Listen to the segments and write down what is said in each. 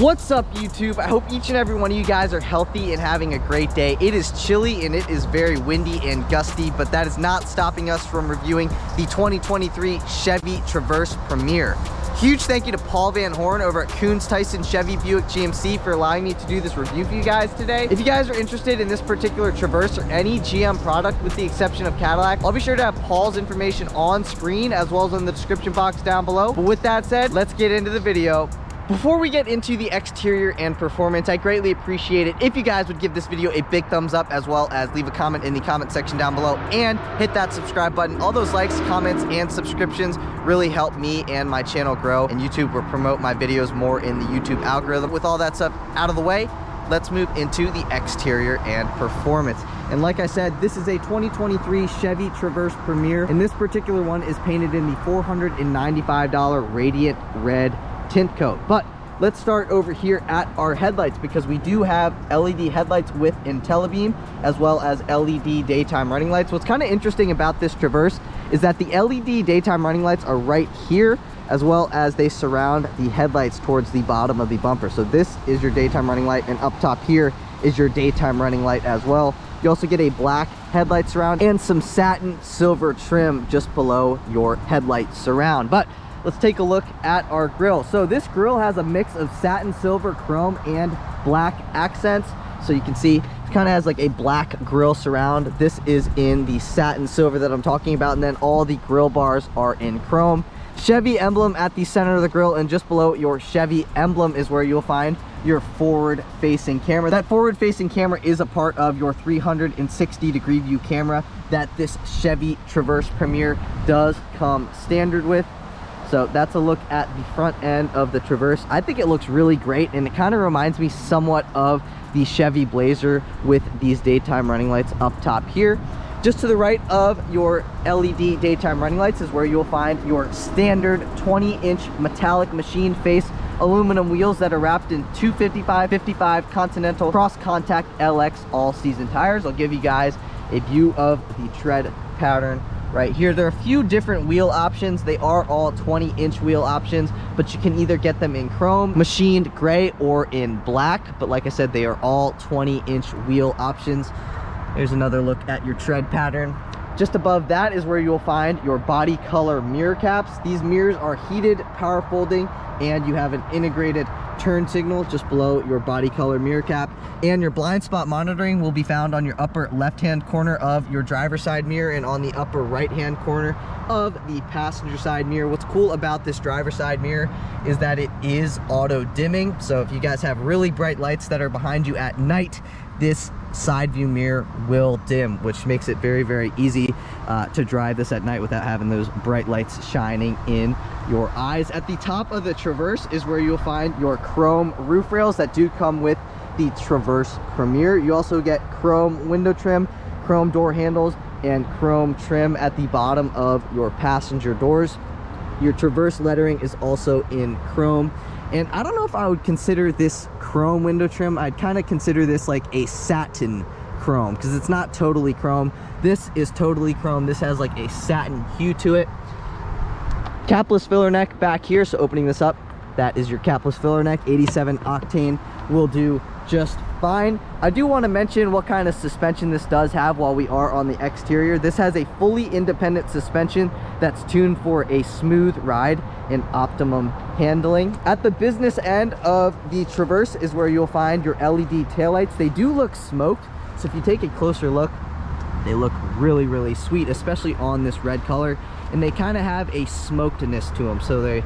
What's up, YouTube? I hope each and every one of you guys are healthy and having a great day. It is chilly and it is very windy and gusty, but that is not stopping us from reviewing the 2023 Chevy Traverse Premier. Huge thank you to Paul Van Horn over at Koons, Tysons, Chevy, Buick, GMC for allowing me to do this review for you guys today. If you guys are interested in this particular Traverse or any GM product with the exception of Cadillac, I'll be sure to have Paul's information on screen as well as in the description box down below. But with that said, let's get into the video. Before we get into the exterior and performance, I greatly appreciate it if you guys would give this video a big thumbs up, as well as leave a comment in the comment section down below and hit that subscribe button. All those likes, comments, and subscriptions really help me and my channel grow, and YouTube will promote my videos more in the YouTube algorithm. With all that stuff out of the way, let's move into the exterior and performance. And like I said, this is a 2023 Chevy Traverse Premier, and this particular one is painted in the $495 Radiant Red tint coat. But let's start over here at our headlights, because we do have LED headlights with IntelliBeam as well as LED daytime running lights. What's kind of interesting about this Traverse is that the LED daytime running lights are right here, as well as they surround the headlights towards the bottom of the bumper. So this is your daytime running light, and up top here is your daytime running light as well. You also get a black headlight surround and some satin silver trim just below your headlight surround. But let's take a look at our grille. So this grille has a mix of satin, silver, chrome, and black accents. So you can see it kind of has like a black grille surround. This is in the satin silver that I'm talking about, and then all the grille bars are in chrome. Chevy emblem at the center of the grille, and just below your Chevy emblem is where you'll find your forward-facing camera. That forward-facing camera is a part of your 360-degree view camera that this Chevy Traverse Premier does come standard with. So that's a look at the front end of the Traverse. I think it looks really great, and it kind of reminds me somewhat of the Chevy Blazer with these daytime running lights up top here. Just to the right of your LED daytime running lights is where you'll find your standard 20-inch metallic machine face aluminum wheels that are wrapped in 255 Continental Cross Contact LX all-season tires. I'll give you guys a view of the tread pattern right here. There are a few different wheel options. They are all 20-inch wheel options, but you can either get them in chrome, machined gray, or in black. But like I said, they are all 20-inch wheel options. Here's another look at your tread pattern. Just above that is where you'll find your body color mirror caps. These mirrors are heated, power folding, and you have an integrated turn signal just below your body color mirror cap. And your blind spot monitoring will be found on your upper left hand corner of your driver's side mirror and on the upper right hand corner of the passenger side mirror. What's cool about this driver's side mirror is that it is auto dimming, so if you guys have really bright lights that are behind you at night, this side view mirror will dim, which makes it very, very easy to drive this at night without having those bright lights shining in your eyes. At the top of the Traverse is where you'll find your chrome roof rails that do come with the Traverse Premier. You also get chrome window trim, chrome door handles, and chrome trim at the bottom of your passenger doors. Your Traverse lettering is also in chrome. And I don't know if I would consider this chrome window trim. I'd kind of consider this like a satin chrome, because it's not totally chrome. This is totally chrome. This has like a satin hue to it. Capless filler neck back here. So opening this up, that is your capless filler neck. 87 octane will do just fine. I do want to mention what kind of suspension this does have while we are on the exterior. This has a fully independent suspension that's tuned for a smooth ride and optimum handling. At the business end of the Traverse is where you'll find your LED taillights. They do look smoked, so if you take a closer look, they look really, really sweet, especially on this red color, and they kind of have a smokedness to them. So they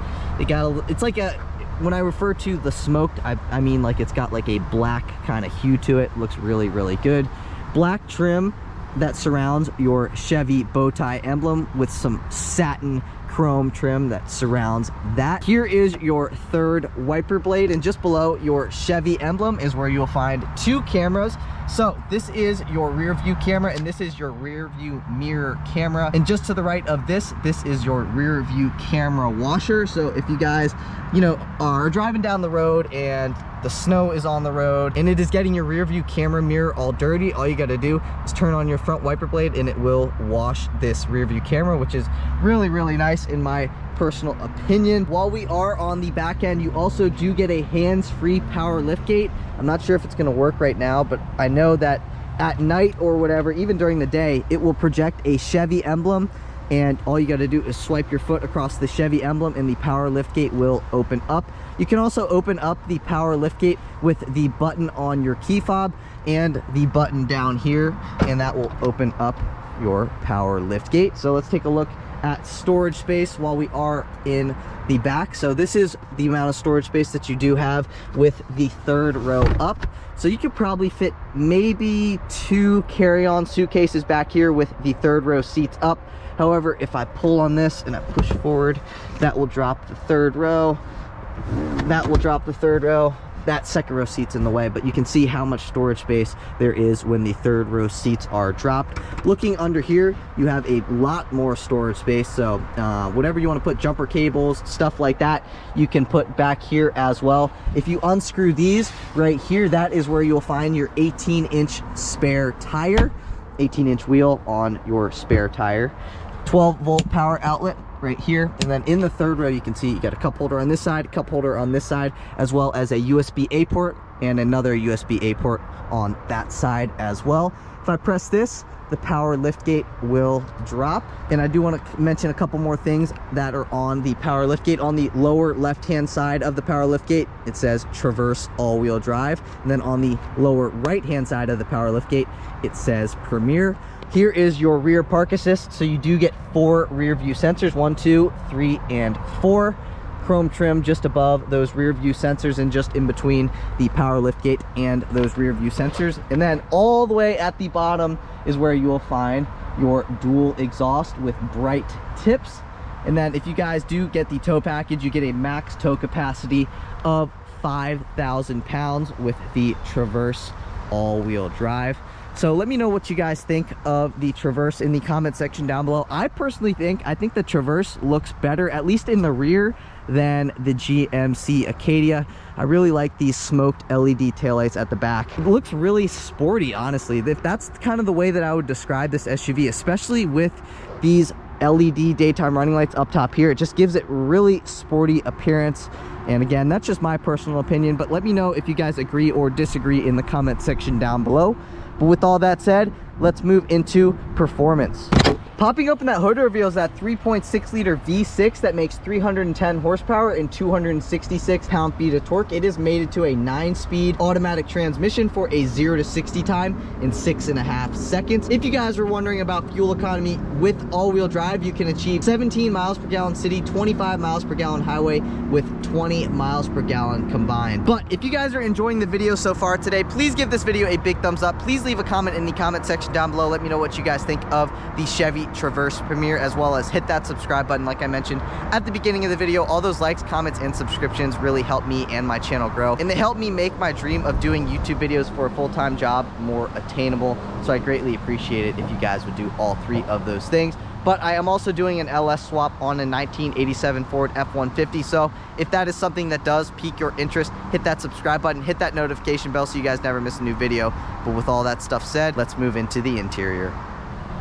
got a, it's like a, when I refer to the smoked, I mean like it's got like a black kind of hue to it. Looks really, really good. Black trim that surrounds your Chevy bow tie emblem with some satin chrome trim that surrounds that. Here is your third wiper blade, and just below your Chevy emblem is where you'll find two cameras. So this is your rear view camera, and this is your rear view mirror camera. And just to the right of this is your rear view camera washer. So if you guys, you know, are driving down the road and the snow is on the road and it is getting your rear view camera mirror all dirty, all you got to do is turn on your front wiper blade and it will wash this rear view camera, which is really, really nice. nice in my personal opinion. While we are on the back end, you also do get a hands-free power liftgate. I'm not sure if it's going to work right now, but I know that at night or whatever, even during the day, it will project a Chevy emblem, and all you got to do is swipe your foot across the Chevy emblem and the power liftgate will open up. You can also open up the power liftgate with the button on your key fob and the button down here, and that will open up your power liftgate. So let's take a look at storage space while we are in the back. So this is the amount of storage space that you do have with the third row up. So you could probably fit maybe 2 carry-on suitcases back here with the third row seats up. However, if I pull on this and I push forward, that will drop the third row. That will drop the third row. That second row seat's in the way, but you can see how much storage space there is when the third row seats are dropped. Looking under here, you have a lot more storage space. So whatever you want to put, jumper cables, stuff like that, you can put back here as well. If you unscrew these right here, that is where you'll find your 18-inch spare tire, 18-inch wheel on your spare tire. 12-volt power outlet right here, and then in the third row you can see you got a cup holder on this side, cup holder on this side, as well as a USB-A port and another USB-A port on that side as well. If I press this, the power liftgate will drop. And I do want to mention a couple more things that are on the power liftgate. On the lower left-hand side of the power liftgate, it says Traverse all-wheel drive, and then on the lower right-hand side of the power liftgate, it says Premier. Here is your rear park assist. So you do get 4 rear view sensors, 1, 2, 3, and 4. Chrome trim just above those rear view sensors and just in between the power liftgate and those rear view sensors. And then all the way at the bottom is where you will find your dual exhaust with bright tips. And then if you guys do get the tow package, you get a max tow capacity of 5,000 pounds with the Traverse all-wheel drive. So let me know what you guys think of the Traverse in the comment section down below. I personally think the Traverse looks better, at least in the rear, than the GMC Acadia. I really like these smoked LED taillights at the back. It looks really sporty, honestly. If that's kind of the way that I would describe this SUV, especially with these LED daytime running lights up top here, it just gives it really sporty appearance. And again, that's just my personal opinion, but let me know if you guys agree or disagree in the comment section down below. But with all that said, let's move into performance. Popping open that hood reveal is that 3.6 liter V6 that makes 310 horsepower and 266 pound-feet of torque. It is mated to a 9-speed automatic transmission for a 0 to 60 time in 6.5 seconds. If you guys were wondering about fuel economy, with all-wheel drive, you can achieve 17 miles per gallon city, 25 miles per gallon highway with 20 miles per gallon combined. But if you guys are enjoying the video so far today, please give this video a big thumbs up. Please leave a comment in the comment section down below. Let me know what you guys think of the Chevy Traverse Premier, as well as hit that subscribe button like I mentioned at the beginning of the video. All those likes, comments, and subscriptions really help me and my channel grow, and they help me make my dream of doing YouTube videos for a full-time job more attainable. So I greatly appreciate it if you guys would do all 3 of those things. But I am also doing an LS swap on a 1987 Ford F-150. So if that is something that does pique your interest, hit that subscribe button, hit that notification bell so you guys never miss a new video. But with all that stuff said, let's move into the interior.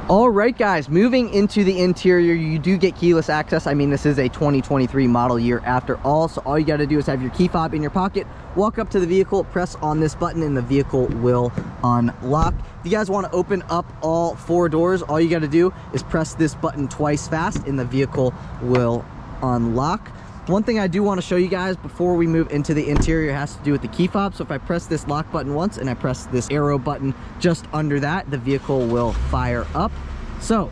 All right, guys, moving into the interior, you do get keyless access. I mean, this is a 2023 model year after all. So all you got to do is have your key fob in your pocket, walk up to the vehicle, press on this button, and the vehicle will unlock. If you guys want to open up all 4 doors, all you got to do is press this button twice fast and the vehicle will unlock. One thing I do want to show you guys before we move into the interior has to do with the key fob. So if I press this lock button once and I press this arrow button just under that, the vehicle will fire up. So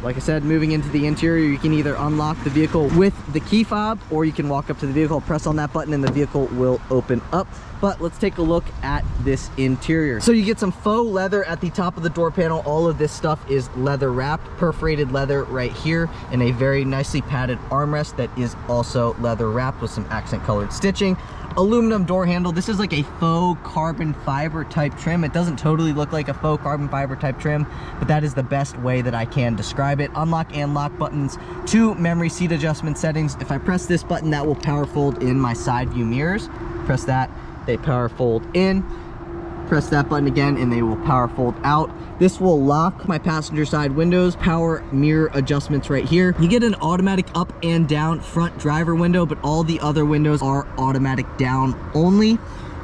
like I said, moving into the interior, you can either unlock the vehicle with the key fob, or you can walk up to the vehicle, press on that button, and the vehicle will open up. But let's take a look at this interior. So you get some faux leather at the top of the door panel. All of this stuff is leather wrapped, perforated leather right here, and a very nicely padded armrest that is also leather wrapped with some accent colored stitching. Aluminum door handle. This is like a faux carbon fiber type trim. It doesn't totally look like a faux carbon fiber type trim, but that is the best way that I can describe it. Unlock and lock buttons, 2 memory seat adjustment settings. If I press this button, that will power fold in my side view mirrors. Press that, they power fold in. press that button again and they will power fold out. This will lock my passenger side windows, power mirror adjustments right here. You get an automatic up and down front driver window, but all the other windows are automatic down only.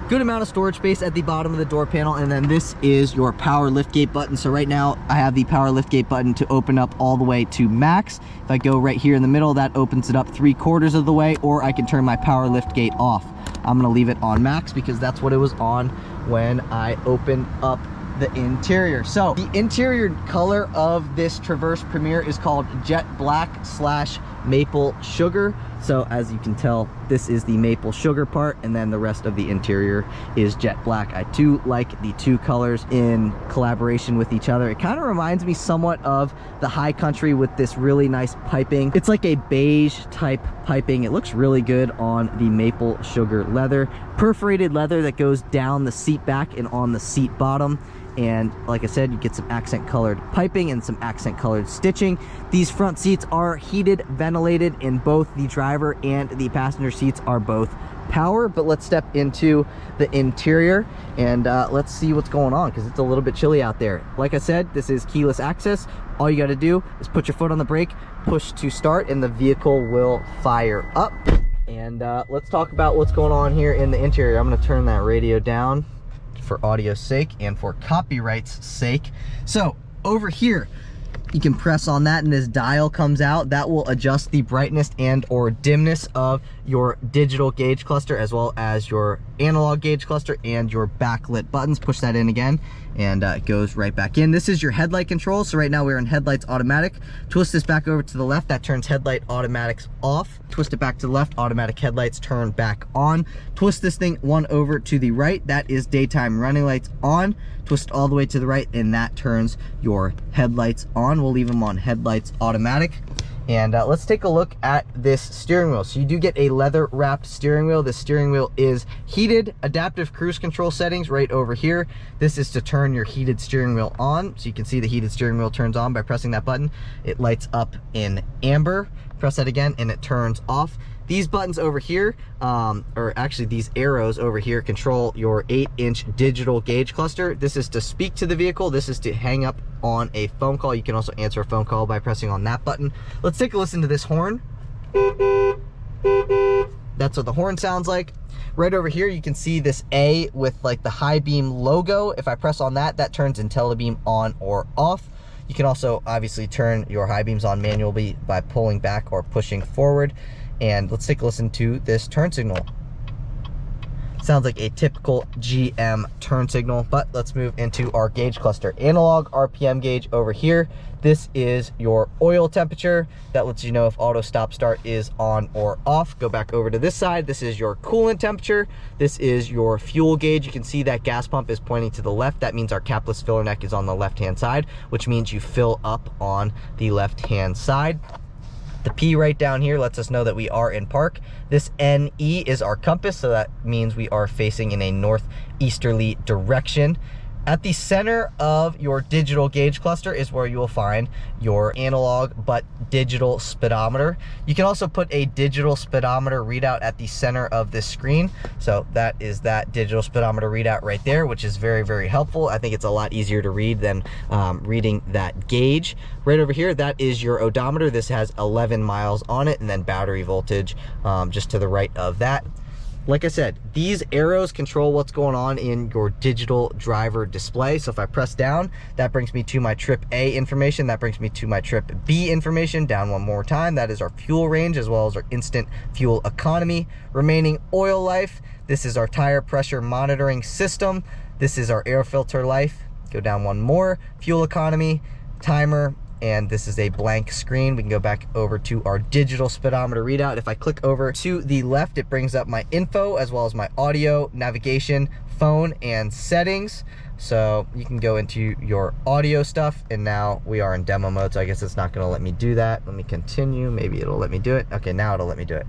Good amount of storage space at the bottom of the door panel, and then this is your power liftgate button. So right now I have the power liftgate button to open up all the way to max. If I go right here in the middle, that opens it up 3/4 of the way, or I can turn my power liftgate off. I'm gonna leave it on max because that's what it was on when I opened up the interior. So the interior color of this Traverse Premier is called Jet Black / Maple Sugar. So as you can tell, this is the maple sugar part, and then the rest of the interior is jet black. I do like the two colors in collaboration with each other. It kind of reminds me somewhat of the High Country with this really nice piping. It's like a beige type piping. It looks really good on the maple sugar leather. Perforated leather that goes down the seat back and on the seat bottom. And like I said, you get some accent colored piping and some accent colored stitching. These front seats are heated, ventilated, and both the driver and the passenger seats are both power. But let's step into the interior and let's see what's going on, because it's a little bit chilly out there. Like I said, this is keyless access. All you got to do is put your foot on the brake, push to start, and the vehicle will fire up. And let's talk about what's going on here in the interior. I'm going to turn that radio down for audio's sake and for copyright's sake. So over here, you can press on that and this dial comes out. That will adjust the brightness and or dimness of your digital gauge cluster, as well as your analog gauge cluster and your backlit buttons. Push that in again and it goes right back in. This is your headlight control. So right now we're in headlights automatic. Twist this back over to the left, that turns headlight automatics off. Twist it back to the left, automatic headlights turn back on. Twist this thing one over to the right, that is daytime running lights on. Twist all the way to the right and that turns your headlights on. We'll leave them on headlights automatic. And let's take a look at this steering wheel. So you do get a leather wrapped steering wheel. The steering wheel is heated. Adaptive cruise control settings right over here. This is to turn your heated steering wheel on. So you can see the heated steering wheel turns on by pressing that button. It lights up in amber. Press that again and it turns off. These buttons over here, or actually these arrows over here, control your 8-inch digital gauge cluster. This is to speak to the vehicle. This is to hang up on a phone call. You can also answer a phone call by pressing on that button. Let's take a listen to this horn. That's what the horn sounds like. Right over here, you can see this A with like the high beam logo. If I press on that, that turns IntelliBeam on or off. You can also obviously turn your high beams on manually by pulling back or pushing forward. And let's take a listen to this turn signal. Sounds like a typical GM turn signal, but let's move into our gauge cluster. Analog RPM gauge over here. This is your oil temperature. That lets you know if auto stop start is on or off. Go back over to this side. This is your coolant temperature. This is your fuel gauge. You can see that gas pump is pointing to the left. That means our capless filler neck is on the left-hand side, which means you fill up on the left-hand side. The P right down here lets us know that we are in park. This NE is our compass, so that means we are facing in a northeasterly direction. At the center of your digital gauge cluster is where you will find your analog but digital speedometer. You can also put a digital speedometer readout at the center of this screen. So that is that digital speedometer readout right there, which is very, very helpful. I think it's a lot easier to read than reading that gauge. Right over here, that is your odometer. This has 11 miles on it, and then battery voltage just to the right of that. Like I said, these arrows control what's going on in your digital driver display. So if I press down, that brings me to my trip A information. That brings me to my trip B information. Down one more time, that is our fuel range as well as our instant fuel economy. Remaining oil life, this is our tire pressure monitoring system. This is our air filter life. Go down one more, fuel economy, timer, and this is a blank screen. We can go back over to our digital speedometer readout. If I click over to the left, it brings up my info as well as my audio, navigation, phone, and settings. So you can go into your audio stuff, and now we are in demo mode, so I guess it's not gonna let me do that. Let me continue, maybe it'll let me do it. Okay, now it'll let me do it.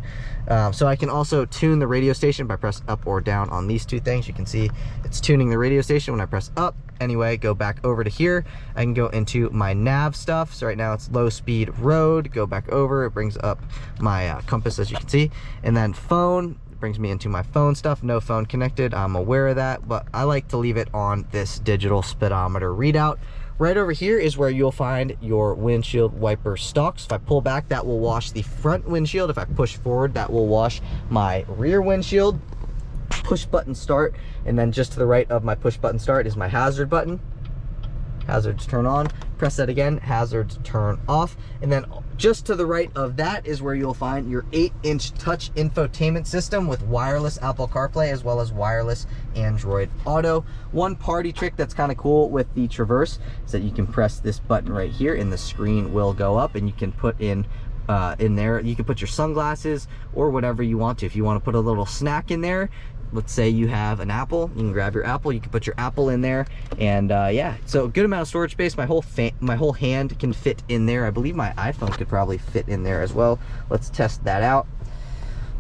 So I can also tune the radio station by pressing up or down on these two things. You can see it's tuning the radio station when I press up. Anyway, go back over to here. I can go into my nav stuff. So right now it's low speed road. Go back over, it brings up my compass, as you can see. And then phone, brings me into my phone stuff. No phone connected, I'm aware of that, but I like to leave it on this digital speedometer readout. Right over here is where you'll find your windshield wiper stalks. If I pull back, that will wash the front windshield. If I push forward, that will wash my rear windshield. Push button start, and then just to the right of my push button start is my hazard button. Hazards turn on. Press that again, hazards turn off. And then just to the right of that is where you'll find your 8-inch touch infotainment system with wireless Apple CarPlay as well as wireless Android Auto. One party trick that's kind of cool with the Traverse is that you can press this button right here and the screen will go up, and you can put in there, you can put your sunglasses or whatever you want to. If you want to put a little snack in there, let's say you have an apple, you can grab your apple, you can put your apple in there, and yeah, so a good amount of storage space. My whole hand can fit in there. I believe my iPhone could probably fit in there as well. Let's test that out.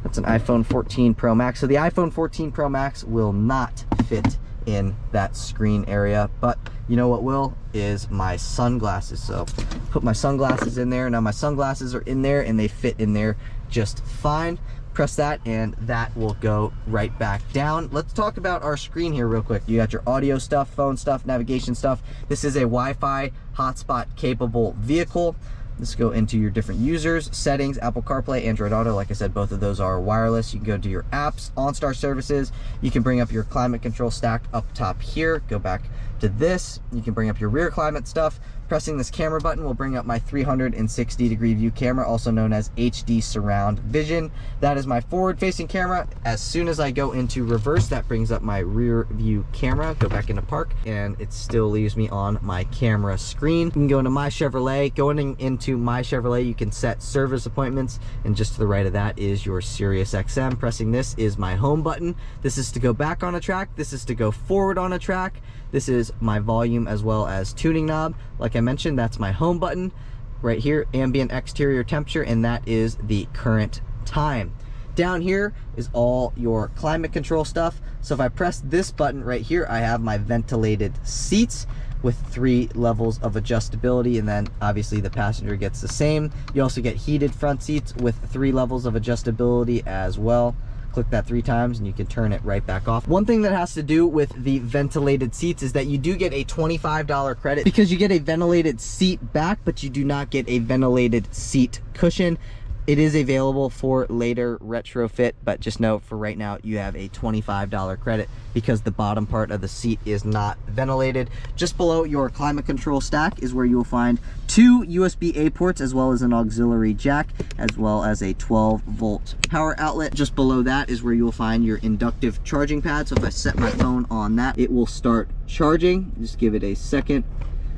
That's an iPhone 14 Pro Max. So the iPhone 14 Pro Max will not fit in that screen area, but you know what will is my sunglasses. So put my sunglasses in there. Now my sunglasses are in there and they fit in there just fine. Press that and that will go right back down. Let's talk about our screen here real quick. You got your audio stuff, phone stuff, navigation stuff. This is a Wi-Fi hotspot capable vehicle. Let's go into your different users, settings, Apple CarPlay, Android Auto. Like I said, both of those are wireless. You can go to your apps, OnStar services. You can bring up your climate control stacked up top here. Go back to this. You can bring up your rear climate stuff. Pressing this camera button will bring up my 360-degree view camera, also known as HD surround vision. That is my forward-facing camera. As soon as I go into reverse, that brings up my rear view camera. Go back into park, and it still leaves me on my camera screen. You can go into My Chevrolet. Going into My Chevrolet, you can set service appointments, and just to the right of that is your Sirius XM. Pressing this is my home button. This is to go back on a track. This is to go forward on a track. This is my volume as well as tuning knob. Like I mentioned, that's my home button. Right here, ambient exterior temperature, and that is the current time. Down here is all your climate control stuff. So if I press this button right here, I have my ventilated seats with 3 levels of adjustability, and then obviously the passenger gets the same. You also get heated front seats with 3 levels of adjustability as well. Click that 3 times and you can turn it right back off. One thing that has to do with the ventilated seats is that you do get a $25 credit because you get a ventilated seat back, but you do not get a ventilated seat cushion. It is available for later retrofit, but just know for right now you have a $25 credit because the bottom part of the seat is not ventilated. Just below your climate control stack is where you'll find 2 USB-A ports as well as an auxiliary jack, as well as a 12-volt power outlet. Just below that is where you'll find your inductive charging pad. So if I set my phone on that, it will start charging. Just give it a second.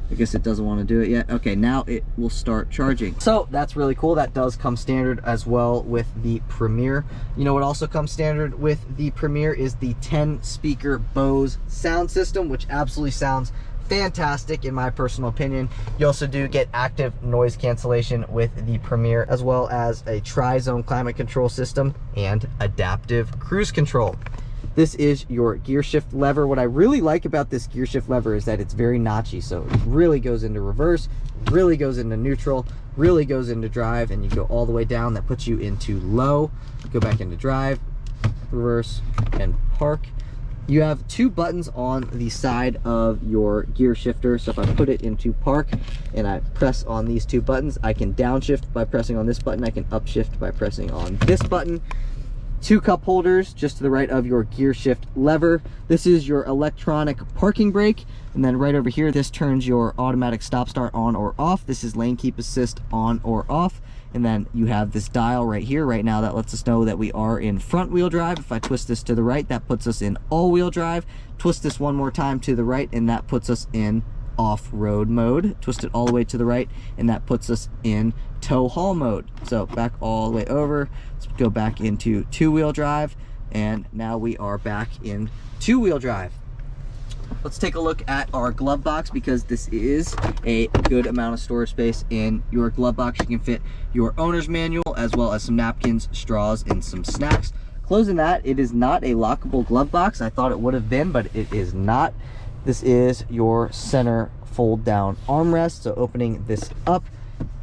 I guess it doesn't want to do it yet. Okay, now it will start charging. So that's really cool. That does come standard as well with the Premier. You know what also comes standard with the Premier is the 10-speaker Bose sound system, which absolutely sounds fantastic in my personal opinion. You also do get active noise cancellation with the Premier, as well as a tri-zone climate control system and adaptive cruise control. This is your gear shift lever. What I really like about this gear shift lever is that it's very notchy. So it really goes into reverse, really goes into neutral, really goes into drive, and you go all the way down. That puts you into low. Go back into drive, reverse, and park. You have 2 buttons on the side of your gear shifter. So if I put it into park and I press on these 2 buttons, I can downshift by pressing on this button. I can upshift by pressing on this button. 2 cup holders just to the right of your gear shift lever. This is your electronic parking brake, and then right over here, this turns your automatic stop start on or off. This is lane keep assist on or off, and then you have this dial right here right now that lets us know that we are in front wheel drive. If I twist this to the right, that puts us in all wheel drive. Twist this one more time to the right, and that puts us in off-road mode. Twist it all the way to the right, and that puts us in tow haul mode. So back all the way over. Let's go back into 2-wheel drive, and now we are back in 2-wheel drive. Let's take a look at our glove box, because this is a good amount of storage space in your glove box. You can fit your owner's manual as well as some napkins, straws, and some snacks. Closing that, it is not a lockable glove box. I thought it would have been, but it is not. This is your center fold down armrest. So opening this up,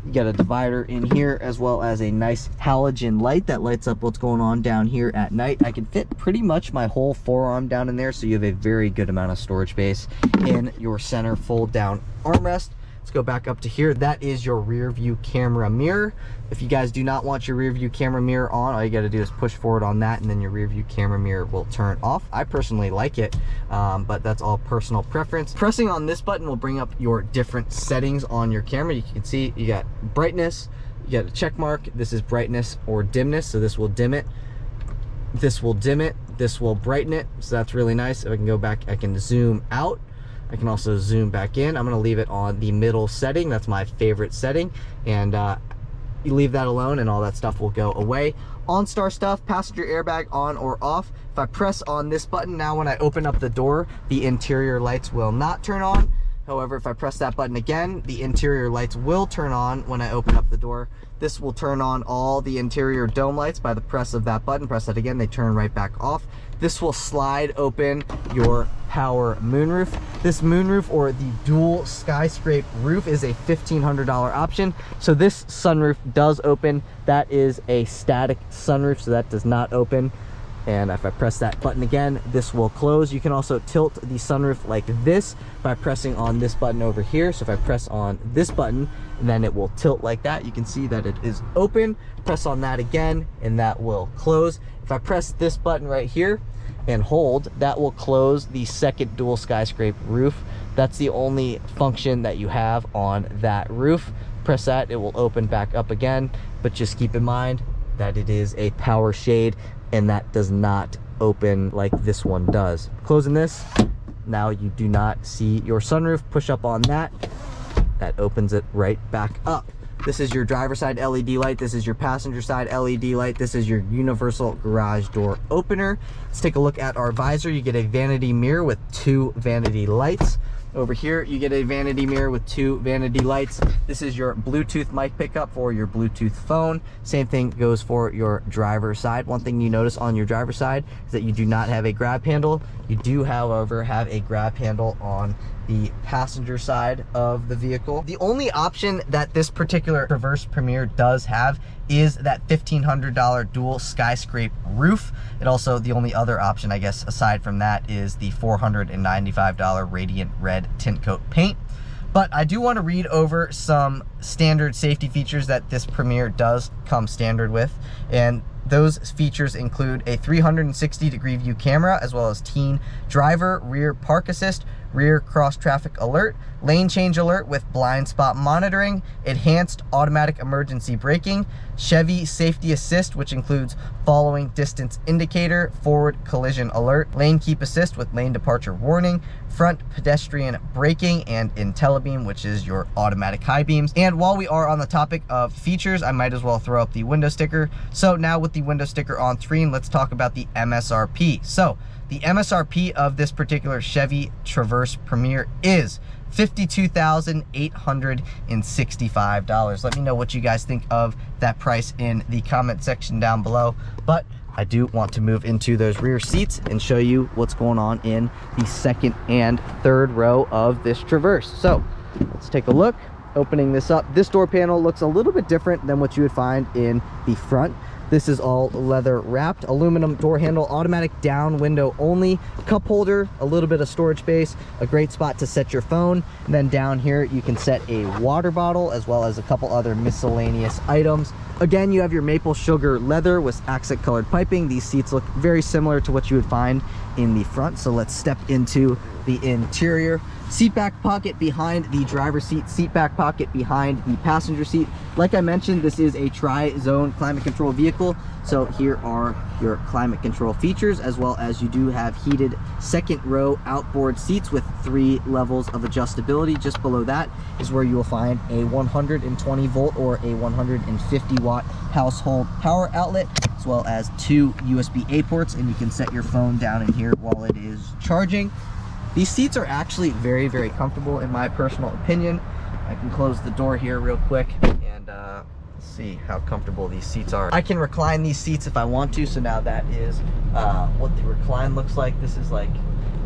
You got a divider in here, as well as a nice halogen light that lights up what's going on down here at night. I can fit pretty much my whole forearm down in there, so you have a very good amount of storage space in your center fold down armrest. Let's go back up to here. That is your rear view camera mirror. If you guys do not want your rear view camera mirror on, all you got to do is push forward on that, and then your rear view camera mirror will turn off. I personally like it, but that's all personal preference. Pressing on this button will bring up your different settings on your camera. You can see you got brightness, you got a check mark. This is brightness or dimness, so this will dim it. This will dim it. This will brighten it. So that's really nice. If I can go back, I can zoom out. I can also zoom back in. I'm going to leave it on the middle setting. That's my favorite setting. And you leave that alone and all that stuff will go away. OnStar stuff, passenger airbag on or off. If I press on this button now, when I open up the door, the interior lights will not turn on. However, if I press that button again, the interior lights will turn on when I open up the door. This will turn on all the interior dome lights by the press of that button. Press that again, they turn right back off. This will slide open your power moonroof. This moonroof, or the dual skyscrape roof, is a $1,500 option. So this sunroof does open. That is a static sunroof, so that does not open. And if I press that button again, this will close. You can also tilt the sunroof like this by pressing on this button over here. So if I press on this button, then it will tilt like that. You can see that it is open. Press on that again, and that will close. If I press this button right here and hold, that will close the second dual skyscrape roof. That's the only function that you have on that roof. Press that, it will open back up again. But just keep in mind that it is a power shade, and that does not open like this one does. Closing this, now you do not see your sunroof. Push up on that, that opens it right back up. This is your driver side LED light. This is your passenger side LED light. This is your universal garage door opener. Let's take a look at our visor. You get a vanity mirror with 2 vanity lights. Over here, you get a vanity mirror with 2 vanity lights. This is your Bluetooth mic pickup for your Bluetooth phone. Same thing goes for your driver's side. One thing you notice on your driver's side is that you do not have a grab handle. You do, however, have a grab handle on the passenger side of the vehicle. The only option that this particular Traverse Premier does have is that $1,500 dual skyscrape roof. It also, the only other option, I guess, aside from that, is the $495 Radiant Red tint coat paint. But I do want to read over some standard safety features that this Premier does come standard with. And those features include a 360-degree view camera, as well as teen driver, rear park assist, rear cross traffic alert, lane change alert with blind spot monitoring, enhanced automatic emergency braking, Chevy safety assist, which includes following distance indicator, forward collision alert, lane keep assist with lane departure warning, front pedestrian braking, and IntelliBeam, which is your automatic high beams. And while we are on the topic of features, I might as well throw up the window sticker. So now with the window sticker on screen, let's talk about the MSRP. So the MSRP of this particular Chevy Traverse Premier is $52,865. Let me know what you guys think of that price in the comment section down below. But I do want to move into those rear seats and show you what's going on in the second and third row of this Traverse. So let's take a look. Opening this up, this door panel looks a little bit different than what you would find in the front. This is all leather wrapped, aluminum door handle, automatic down window only, cup holder, a little bit of storage space, a great spot to set your phone. And then down here you can set a water bottle, as well as a couple other miscellaneous items. Again, you have your maple sugar leather with accent colored piping. These seats look very similar to what you would find in the front. So let's step into the interior. Seat back pocket behind the driver's seat, seat back pocket behind the passenger seat. Like I mentioned, this is a tri-zone climate control vehicle. So here are your climate control features, as well as you do have heated second row outboard seats with 3 levels of adjustability. Just below that is where you will find a 120 volt or a 150 watt household power outlet, as well as 2 USB-A ports, and you can set your phone down in here while it is charging. These seats are actually very, very comfortable in my personal opinion. I can close the door here real quick and see how comfortable these seats are. I can recline these seats if I want to, so now that is what the recline looks like. This is like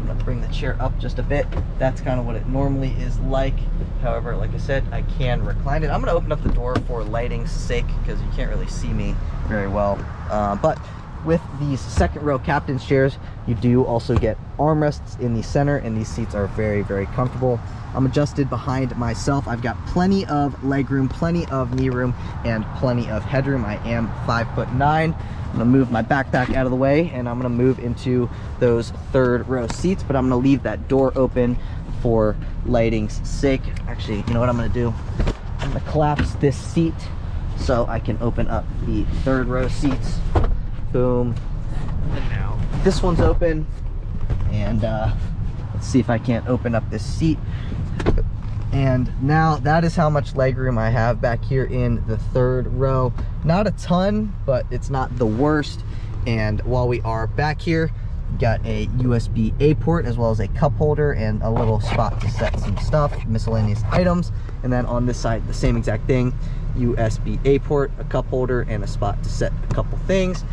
I'm gonna bring the chair up just a bit. That's kind of what it normally is like. However, like I said, I can recline it. I'm gonna open up the door for lighting's sake because you can't really see me very well. But with these second row captain's chairs, you do also get armrests in the center, and these seats are very, very comfortable. I'm adjusted behind myself. I've got plenty of leg room, plenty of knee room, and plenty of headroom. I am 5'9". I'm gonna move my backpack out of the way, and I'm gonna move into those third row seats, but I'm gonna leave that door open for lighting's sake. Actually, you know what I'm gonna do? I'm gonna collapse this seat so I can open up the third row seats. Boom. And now this one's open, and let's see if I can't open up this seat. And now that is how much legroom I have back here in the third row. Not a ton, but it's not the worst. And while we are back here, got a USB-A port as well as a cup holder and a little spot to set some stuff, miscellaneous items. And then on this side, the same exact thing, USB-A port, a cup holder, and a spot to set a couple things.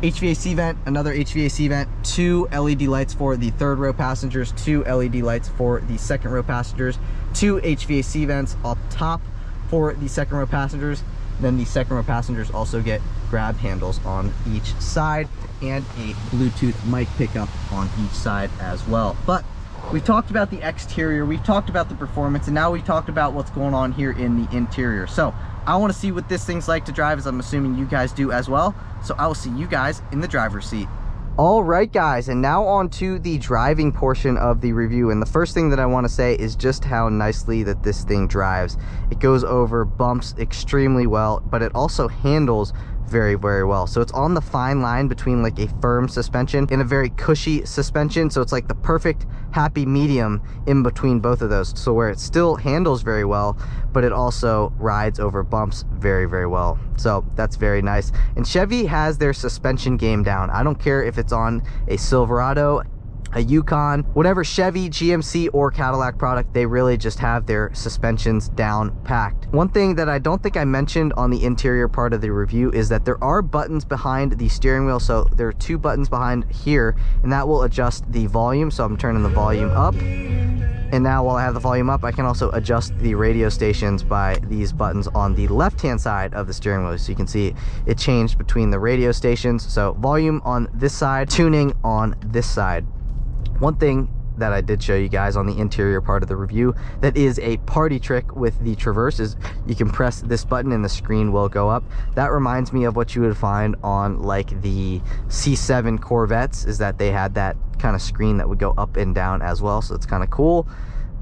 HVAC vent, another HVAC vent, 2 LED lights for the third row passengers, 2 LED lights for the second row passengers, 2 HVAC vents up top for the second row passengers. Then the second row passengers also get grab handles on each side and a Bluetooth mic pickup on each side as well. But we've talked about the exterior, we've talked about the performance, and now we've talked about what's going on here in the interior. So I want to see what this thing's like to drive, as I'm assuming you guys do as well. So I will see you guys in the driver's seat. All right, guys, and now on to the driving portion of the review. And the first thing that I want to say is just how nicely that this thing drives. It goes over bumps extremely well, but it also handles very, very well. So it's on the fine line between like a firm suspension and a very cushy suspension. So it's like the perfect happy medium in between both of those. So where it still handles very well, but it also rides over bumps very, very well. So that's very nice. And Chevy has their suspension game down. I don't care if it's on a Silverado, a Yukon, whatever Chevy, GMC, or Cadillac product, they really just have their suspensions down packed. One thing that I don't think I mentioned on the interior part of the review is that there are buttons behind the steering wheel. So there are 2 buttons behind here, and that will adjust the volume. So I'm turning the volume up. And now while I have the volume up, I can also adjust the radio stations by these buttons on the left-hand side of the steering wheel. So you can see it changed between the radio stations. So volume on this side, tuning on this side. One thing that I did show you guys on the interior part of the review that is a party trick with the Traverse is you can press this button and the screen will go up. That reminds me of what you would find on like the C7 Corvettes, is that they had that kind of screen that would go up and down as well. So it's kind of cool.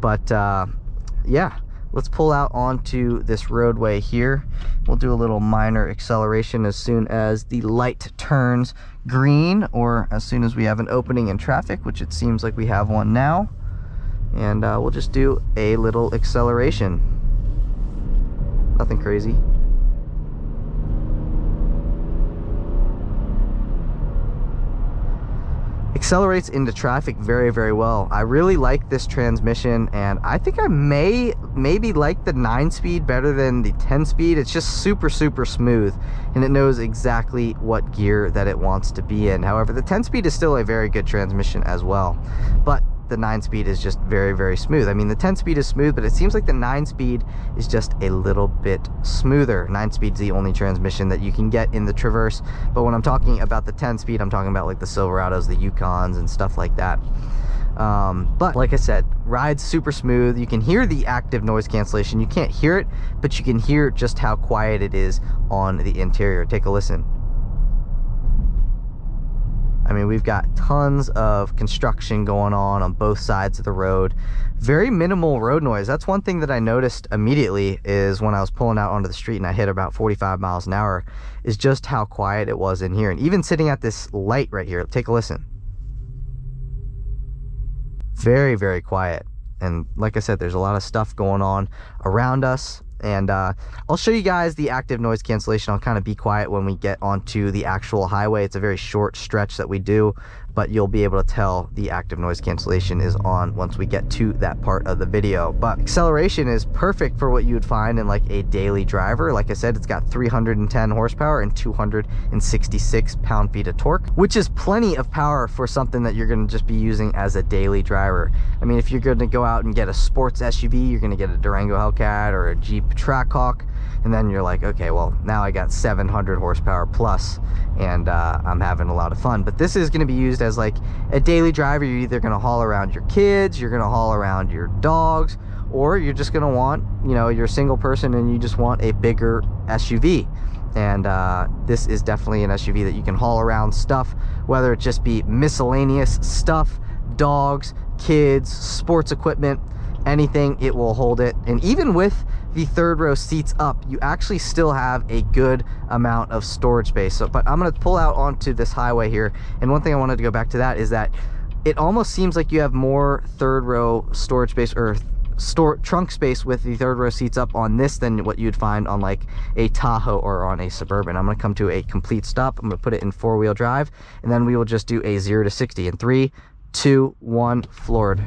But yeah, let's pull out onto this roadway here. We'll do a little minor acceleration as soon as the light turns green, or as soon as we have an opening in traffic, which it seems like we have one now. And we'll just do a little acceleration. Nothing crazy. Accelerates into traffic very, very well. I really like this transmission, and I think I maybe like the 9-speed better than the 10-speed. It's just super, super smooth, and it knows exactly what gear that it wants to be in. However, the 10-speed is still a very good transmission as well, but the 9-speed is just very, very smooth. I mean, the 10-speed is smooth, but it seems like the 9-speed is just a little bit smoother. 9-speed's the only transmission that you can get in the Traverse, but when I'm talking about the 10-speed, I'm talking about like the Silverados, the Yukons, and stuff like that. But like I said, rides super smooth. You can hear the active noise cancellation. You can't hear it, but you can hear just how quiet it is on the interior. Take a listen. I mean, we've got tons of construction going on both sides of the road. Very minimal road noise. That's one thing that I noticed immediately, is when I was pulling out onto the street and I hit about 45 miles an hour, is just how quiet it was in here. And even sitting at this light right here, take a listen. Very, very quiet. And like I said, there's a lot of stuff going on around us. And I'll show you guys the active noise cancellation. I'll kind of be quiet when we get onto the actual highway. It's a very short stretch that we do, but you'll be able to tell the active noise cancellation is on once we get to that part of the video. But acceleration is perfect for what you would find in like a daily driver. Like I said, it's got 310 horsepower and 266 pound-feet of torque, which is plenty of power for something that you're going to just be using as a daily driver. I mean, if you're going to go out and get a sports SUV, you're going to get a Durango Hellcat or a Jeep Trackhawk, and then you're like, okay, well, now I got 700 horsepower plus, and I'm having a lot of fun. But this is going to be used as like a daily driver. You're either going to haul around your kids, you're going to haul around your dogs, or you're just going to want, you know, you're a single person and you just want a bigger SUV. And this is definitely an SUV that you can haul around stuff, whether it just be miscellaneous stuff, dogs, kids, sports equipment, anything, it will hold it. And even with the third row seats up, you actually still have a good amount of storage space. So, but I'm going to pull out onto this highway here, and one thing I wanted to go back to that is that it almost seems like you have more third row storage space or trunk space with the third row seats up on this than what you'd find on like a Tahoe or on a Suburban. I'm going to come to a complete stop. I'm going to put it in four-wheel drive, and then we will just do a 0 to 60 in 3, 2, 1, floored.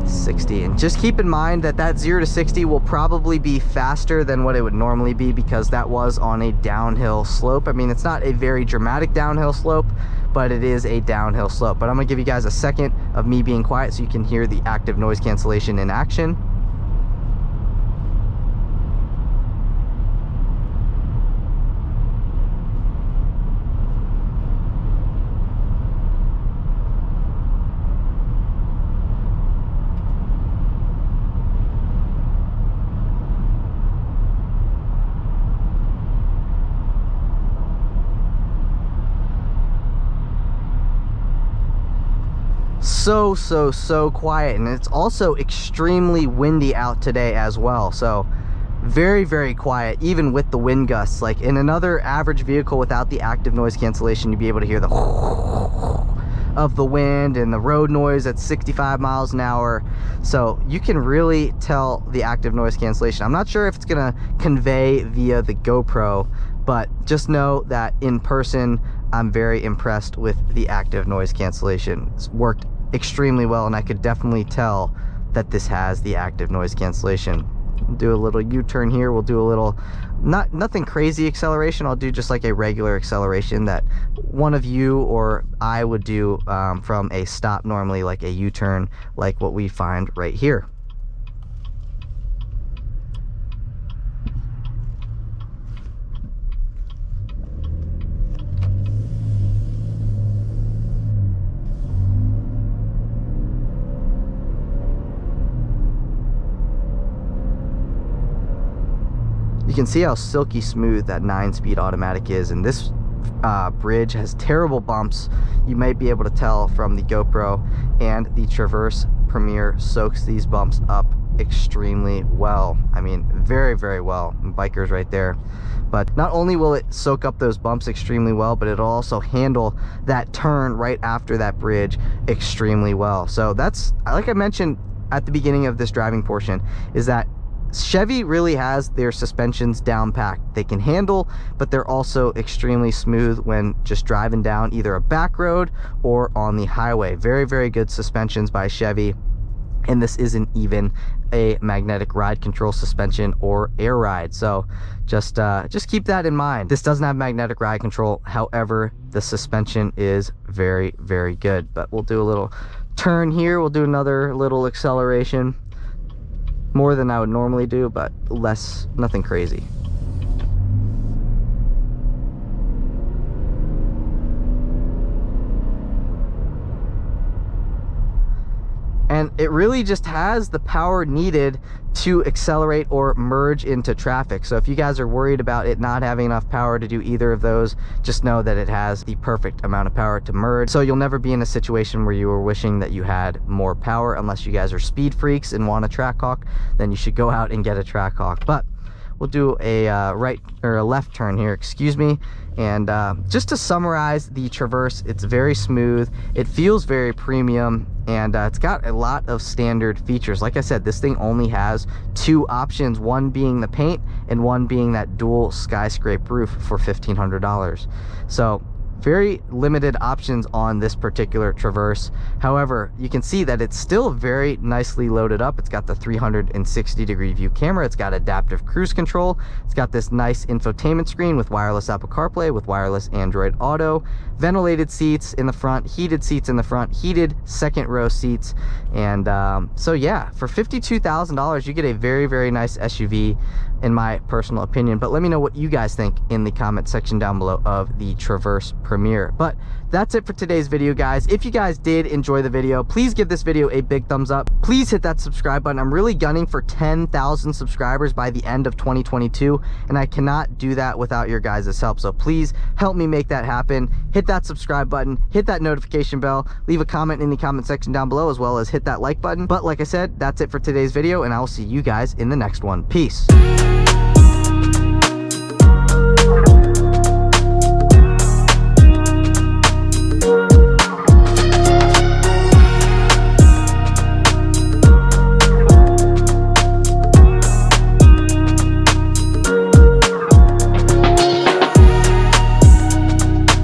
60. And just keep in mind that that 0 to 60 will probably be faster than what it would normally be, because that was on a downhill slope. I mean, it's not a very dramatic downhill slope, but it is a downhill slope. But I'm gonna give you guys a second of me being quiet so you can hear the active noise cancellation in action. So quiet, and it's also extremely windy out today as well. So very quiet, even with the wind gusts. Like in another average vehicle without the active noise cancellation, you'd be able to hear the of the wind and the road noise at 65 miles an hour. So you can really tell the active noise cancellation. I'm not sure if it's gonna convey via the GoPro, but just know that in person, I'm very impressed with the active noise cancellation. It's worked extremely well, and I could definitely tell that this has the active noise cancellation. We'll do a little U-turn here. We'll do a little, nothing crazy acceleration. I'll do just like a regular acceleration that one of you or I would do from a stop normally, like a U-turn, like what we find right here. You can see how silky smooth that 9-speed automatic is, and this bridge has terrible bumps. You might be able to tell from the GoPro, and the Traverse Premier soaks these bumps up extremely well. I mean, very well. Bikers right there. But not only will it soak up those bumps extremely well, but it'll also handle that turn right after that bridge extremely well. So that's, like I mentioned at the beginning of this driving portion, is that Chevy really has their suspensions down packed. They can handle, but they're also extremely smooth when just driving down either a back road or on the highway. Very good suspensions by Chevy. And this isn't even a magnetic ride control suspension or air ride. So just keep that in mind. This doesn't have magnetic ride control. However, the suspension is very good. But we'll do a little turn here. We'll do another little acceleration. More than I would normally do, but nothing crazy. And it really just has the power needed to accelerate or merge into traffic. So if you guys are worried about it not having enough power to do either of those, just know that it has the perfect amount of power to merge. So you'll never be in a situation where you were wishing that you had more power. Unless you guys are speed freaks and want a Trackhawk, then you should go out and get a Trackhawk. But we'll do a right or a left turn here, excuse me. And just to summarize the Traverse, it's very smooth, it feels very premium, and it's got a lot of standard features. Like I said, this thing only has 2 options, one being the paint and one being that dual skyscrape roof for $1,500. So very limited options on this particular Traverse. However, you can see that it's still very nicely loaded up. It's got the 360-degree view camera. It's got adaptive cruise control. It's got this nice infotainment screen with wireless Apple CarPlay, with wireless Android Auto, ventilated seats in the front, heated seats in the front, heated second row seats. And so yeah, for $52,000, you get a very, very nice SUV in my personal opinion. But let me know what you guys think in the comment section down below of the Traverse Premier. But that's it for today's video, guys. If you guys did enjoy the video, please give this video a big thumbs up. Please hit that subscribe button. I'm really gunning for 10,000 subscribers by the end of 2022, and I cannot do that without your guys' help. So please help me make that happen. Hit that subscribe button, hit that notification bell, leave a comment in the comment section down below, as well as hit that like button. But like I said, that's it for today's video, and I will see you guys in the next one. Peace.